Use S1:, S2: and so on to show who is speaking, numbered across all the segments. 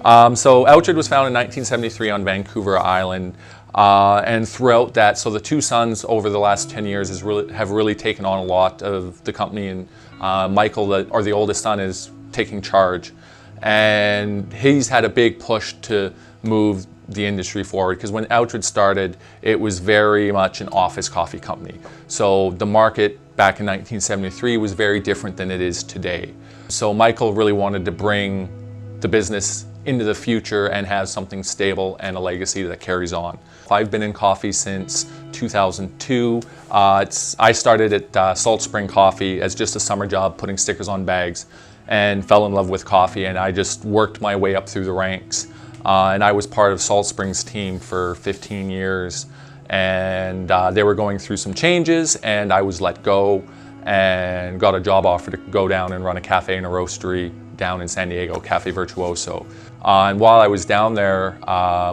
S1: So Oughtred was founded in 1973 on Vancouver Island, and throughout that, so the two sons over the last 10 years have really taken on a lot of the company, and Michael, the oldest son, is taking charge, and he's had a big push to move the industry forward, because when Oughtred started, it was very much an office coffee company. So the market back in 1973 was very different than it is today. So Michael really wanted to bring the business into the future and have something stable and a legacy that carries on. I've been in coffee since 2002. I started at Salt Spring Coffee as just a summer job, putting stickers on bags, and fell in love with coffee, and I just worked my way up through the ranks. And I was part of Salt Spring's team for 15 years, and they were going through some changes, and I was let go and got a job offer to go down and run a cafe and a roastery down in San Diego, Cafe Virtuoso. And while I was down there,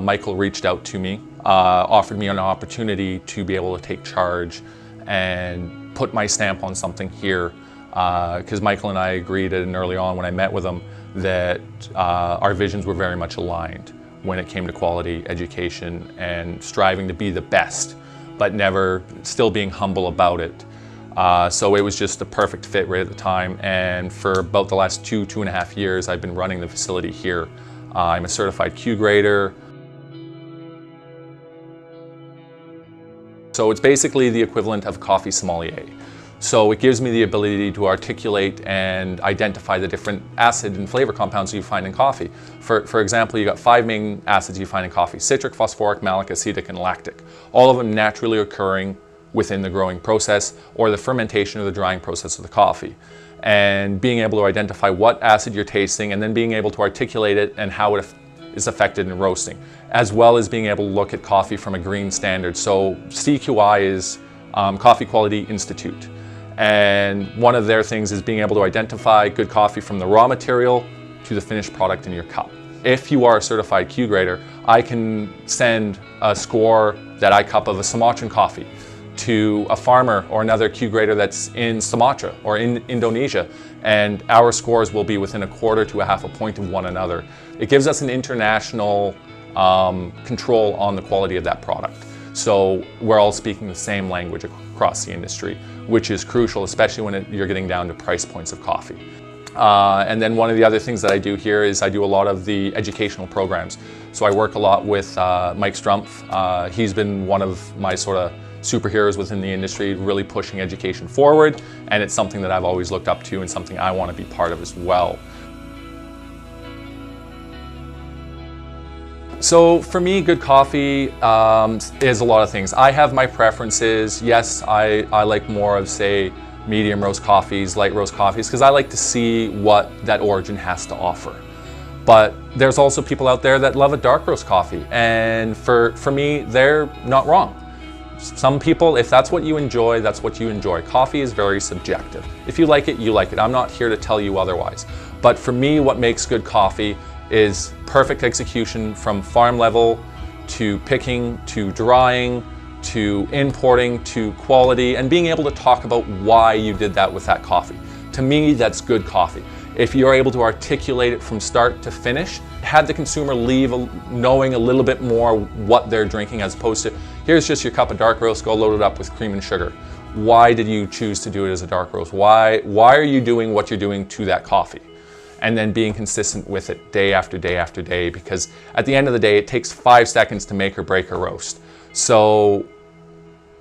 S1: Michael reached out to me, offered me an opportunity to be able to take charge and put my stamp on something here, because Michael and I agreed early on when I met with him that our visions were very much aligned when it came to quality education and striving to be the best, but never still being humble about it. So it was just a perfect fit right at the time, and for about the last two and a half years I've been running the facility here. I'm a certified Q grader. So it's basically the equivalent of coffee sommelier. So it gives me the ability to articulate and identify the different acid and flavor compounds you find in coffee. For example, you got 5 main acids you find in coffee: citric, phosphoric, malic, acetic, and lactic. All of them naturally occurring within the growing process or the fermentation or the drying process of the coffee. And being able to identify what acid you're tasting, and then being able to articulate it and how it is affected in roasting, as well as being able to look at coffee from a green standard. So CQI is Coffee Quality Institute. And one of their things is being able to identify good coffee from the raw material to the finished product in your cup. If you are a certified Q grader, I can send a score that I cup of a Sumatran coffee to a farmer or another Q grader that's in Sumatra or in Indonesia, and our scores will be within 1/4 to 1/2 point of one another. It gives us an international control on the quality of that product. So we're all speaking the same language across the industry, which is crucial, especially when you're getting down to price points of coffee. And then one of the other things that I do here is I do a lot of the educational programs. So I work a lot with Mike Strumpf. He's been one of my sort of superheroes within the industry, really pushing education forward, and it's something that I've always looked up to and something I want to be part of as well. So for me, good coffee is a lot of things. I have my preferences. Yes, I like more of, say, medium roast coffees, light roast coffees, because I like to see what that origin has to offer. But there's also people out there that love a dark roast coffee, and for me, they're not wrong. Some people, if that's what you enjoy, that's what you enjoy. Coffee is very subjective. If you like it, you like it. I'm not here to tell you otherwise. But for me, what makes good coffee is perfect execution from farm level to picking, to drying, to importing, to quality, and being able to talk about why you did that with that coffee. To me, that's good coffee. If you're able to articulate it from start to finish, have the consumer leave knowing a little bit more what they're drinking, as opposed to, here's just your cup of dark roast, go load it up with cream and sugar. Why did you choose to do it as a dark roast? Why are you doing what you're doing to that coffee? And then being consistent with it day after day after day, because at the end of the day, it takes 5 seconds to make or break a roast. So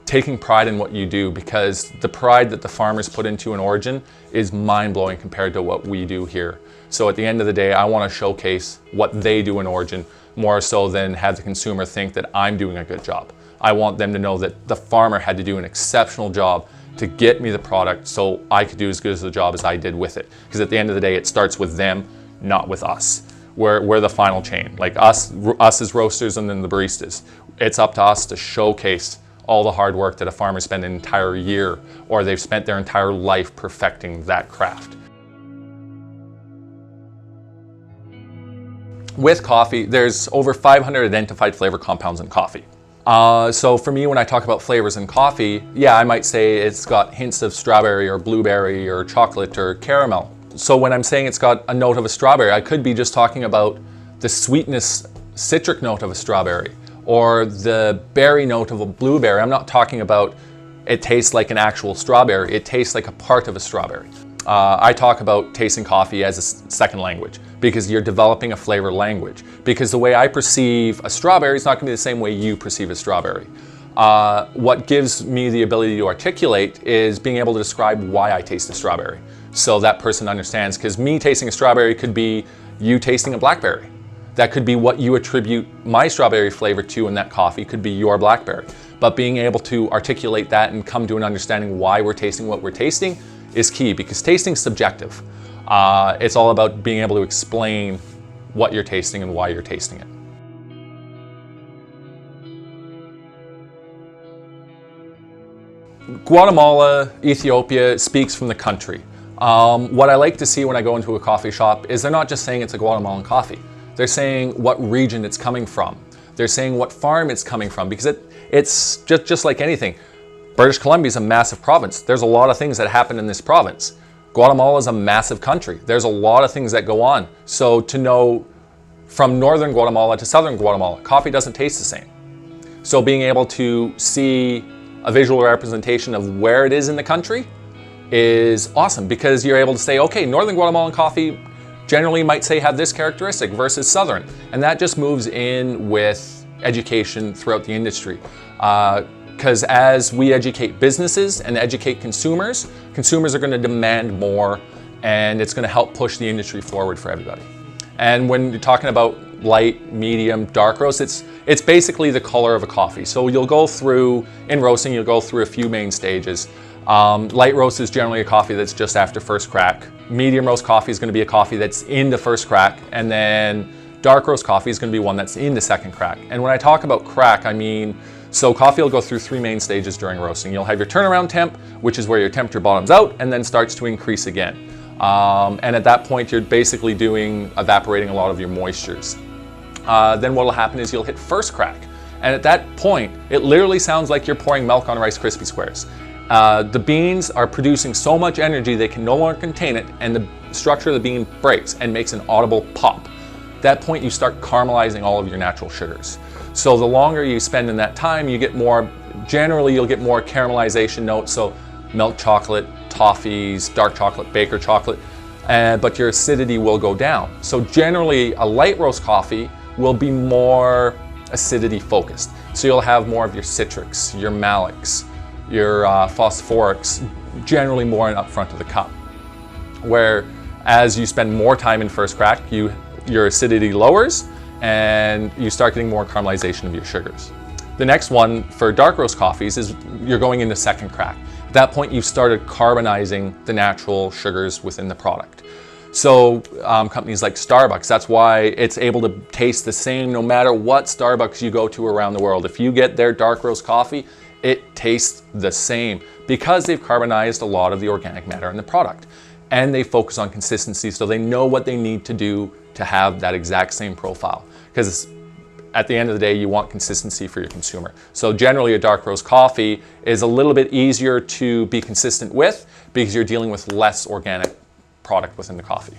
S1: taking pride in what you do, because the pride that the farmers put into an origin is mind-blowing compared to what we do here. So at the end of the day, I want to showcase what they do in origin more so than have the consumer think that I'm doing a good job. I want them to know that the farmer had to do an exceptional job to get me the product so I could do as good as the job as I did with it. Because at the end of the day, it starts with them, not with us. We're the final chain, like us as roasters and then the baristas. It's up to us to showcase all the hard work that a farmer spent an entire year, or they've spent their entire life perfecting that craft. With coffee, there's over 500 identified flavor compounds in coffee. So for me, when I talk about flavors in coffee, yeah, I might say it's got hints of strawberry or blueberry or chocolate or caramel. So when I'm saying it's got a note of a strawberry, I could be just talking about the sweetness, citric note of a strawberry, or the berry note of a blueberry. I'm not talking about it tastes like an actual strawberry, it tastes like a part of a strawberry. I talk about tasting coffee as a second language because you're developing a flavor language. Because the way I perceive a strawberry is not going to be the same way you perceive a strawberry. What gives me the ability to articulate is being able to describe why I taste a strawberry. So that person understands, because me tasting a strawberry could be you tasting a blackberry. That could be what you attribute my strawberry flavor to in that coffee, could be your blackberry. But being able to articulate that and come to an understanding why we're tasting what we're tasting is key, because tasting is subjective. It's all about being able to explain what you're tasting and why you're tasting it. Guatemala, Ethiopia speaks from the country. What I like to see when I go into a coffee shop is they're not just saying it's a Guatemalan coffee. They're saying what region it's coming from. They're saying what farm it's coming from, because it's just like anything. British Columbia is a massive province. There's a lot of things that happen in this province. Guatemala is a massive country. There's a lot of things that go on. So to know from northern Guatemala to southern Guatemala, coffee doesn't taste the same. So being able to see a visual representation of where it is in the country is awesome, because you're able to say, okay, northern Guatemalan coffee generally might say have this characteristic versus southern. And that just moves in with education throughout the industry. Because as we educate businesses and educate consumers, consumers are going to demand more, and it's going to help push the industry forward for everybody. And when you're talking about light, medium, dark roast, it's basically the color of a coffee. So you'll go through, in roasting, you'll go through a few main stages. Light roast is generally a coffee that's just after first crack. Medium roast coffee is going to be a coffee that's in the first crack, and then dark roast coffee is going to be one that's in the second crack. And when I talk about crack, I mean, so coffee will go through three main stages during roasting. You'll have your turnaround temp, which is where your temperature bottoms out and then starts to increase again. And at that point, you're basically evaporating a lot of your moistures. Then what will happen is you'll hit first crack. And at that point, it literally sounds like you're pouring milk on Rice Krispie squares. The beans are producing so much energy they can no longer contain it, and the structure of the bean breaks and makes an audible pop. At that point, you start caramelizing all of your natural sugars. So the longer you spend in that time, you get more, generally you'll get more caramelization notes, so milk chocolate, toffees, dark chocolate, baker chocolate, but your acidity will go down. So generally a light roast coffee will be more acidity focused. So you'll have more of your citrics, your malics, your phosphorics, generally more up front of the cup. Where as you spend more time in first crack, your acidity lowers and you start getting more caramelization of your sugars. The next one for dark roast coffees is you're going into second crack. At that point, you've started carbonizing the natural sugars within the product. So companies like Starbucks, that's why it's able to taste the same no matter what Starbucks you go to around the world. If you get their dark roast coffee, it tastes the same because they've carbonized a lot of the organic matter in the product. And they focus on consistency, so they know what they need to do to have that exact same profile. Because at the end of the day, you want consistency for your consumer. So generally a dark roast coffee is a little bit easier to be consistent with because you're dealing with less organic product within the coffee.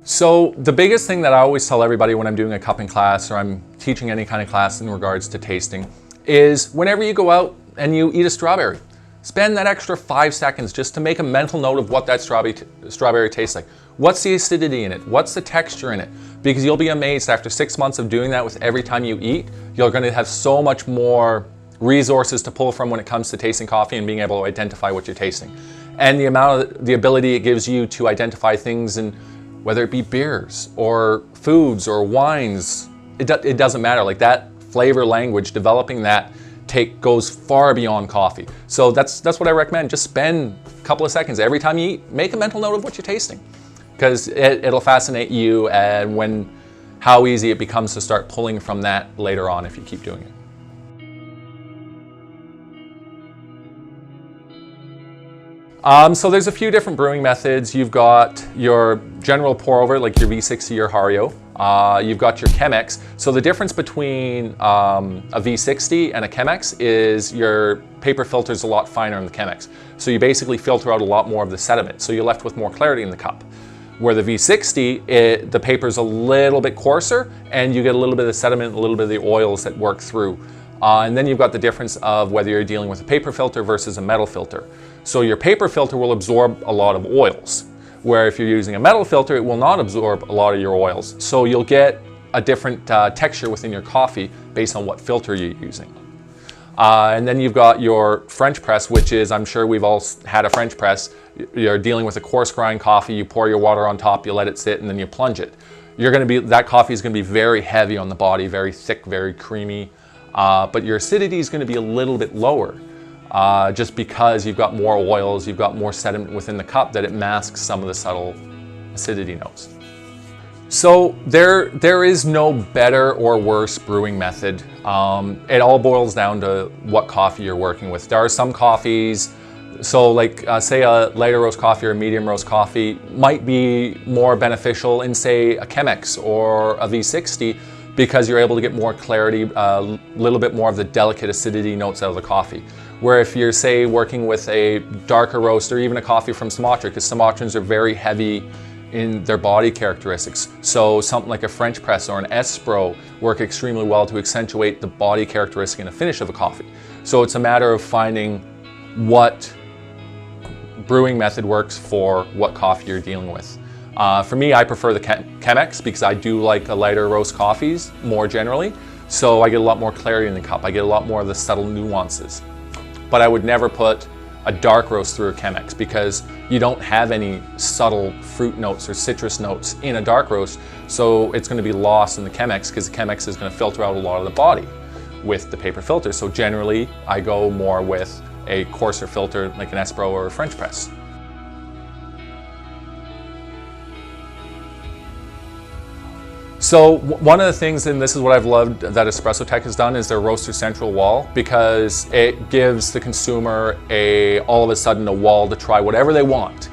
S1: So the biggest thing that I always tell everybody when I'm doing a cupping class or I'm teaching any kind of class in regards to tasting is whenever you go out and you eat a strawberry, spend that extra 5 seconds just to make a mental note of what that strawberry tastes like. What's the acidity in it? What's the texture in it? Because you'll be amazed after 6 months of doing that with every time you eat, you're going to have so much more resources to pull from when it comes to tasting coffee and being able to identify what you're tasting. And the ability it gives you to identify things in whether it be beers or foods or wines, it doesn't matter. Like that flavor language, developing that goes far beyond coffee. So that's what I recommend. Just spend a couple of seconds every time you eat, make a mental note of what you're tasting, because it'll fascinate you and how easy it becomes to start pulling from that later on if you keep doing it. So there's a few different brewing methods. You've got your general pour over, like your V60 or Hario. You've got your Chemex. So the difference between a V60 and a Chemex is your paper filter is a lot finer in the Chemex. So you basically filter out a lot more of the sediment. So you're left with more clarity in the cup. Where the V60, the paper is a little bit coarser and you get a little bit of sediment, a little bit of the oils that work through. And then you've got the difference of whether you're dealing with a paper filter versus a metal filter. So your paper filter will absorb a lot of oils, where if you're using a metal filter, it will not absorb a lot of your oils. So you'll get a different texture within your coffee based on what filter you're using. And then you've got your French press, which is, I'm sure we've all had a French press. You're dealing with a coarse grind coffee, you pour your water on top, you let it sit, and then you plunge it. That coffee is gonna be very heavy on the body, very thick, very creamy, but your acidity is gonna be a little bit lower, just because you've got more oils, you've got more sediment within the cup that it masks some of the subtle acidity notes. So there is no better or worse brewing method. It all boils down to what coffee you're working with. There are some coffees, so like say a lighter roast coffee or a medium roast coffee might be more beneficial in say a Chemex or a V60 because you're able to get more clarity, a little bit more of the delicate acidity notes out of the coffee. Where if you're say working with a darker roast or even a coffee from Sumatra, because Sumatrans are very heavy in their body characteristics. So something like a French press or an Espro work extremely well to accentuate the body characteristic and the finish of a coffee. So it's a matter of finding what brewing method works for what coffee you're dealing with. For me, I prefer the Chemex because I do like a lighter roast coffees more generally. So I get a lot more clarity in the cup. I get a lot more of the subtle nuances. But I would never put a dark roast through a Chemex because you don't have any subtle fruit notes or citrus notes in a dark roast, so it's going to be lost in the Chemex because the Chemex is going to filter out a lot of the body with the paper filter. So generally I go more with a coarser filter like an Espro or a French press. So one of the things, and this is what I've loved that Espresso Tech has done, is their Roaster Central wall, because it gives the consumer all of a sudden a wall to try whatever they want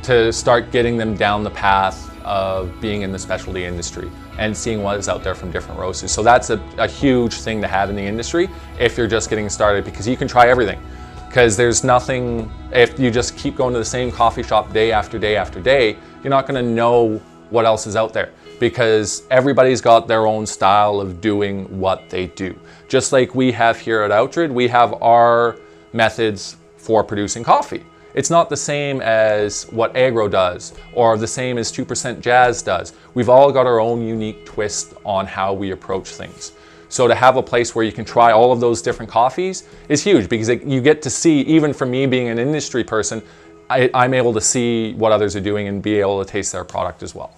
S1: to start getting them down the path of being in the specialty industry and seeing what is out there from different roasters. So that's a huge thing to have in the industry if you're just getting started, because you can try everything. Because there's nothing, if you just keep going to the same coffee shop day after day after day, you're not going to know what else is out there, because everybody's got their own style of doing what they do. Just like we have here at Oughtred, we have our methods for producing coffee. It's not the same as what Agro does or the same as 2% Jazz does. We've all got our own unique twist on how we approach things. So to have a place where you can try all of those different coffees is huge, because you get to see, even for me being an industry person, I'm able to see what others are doing and be able to taste their product as well.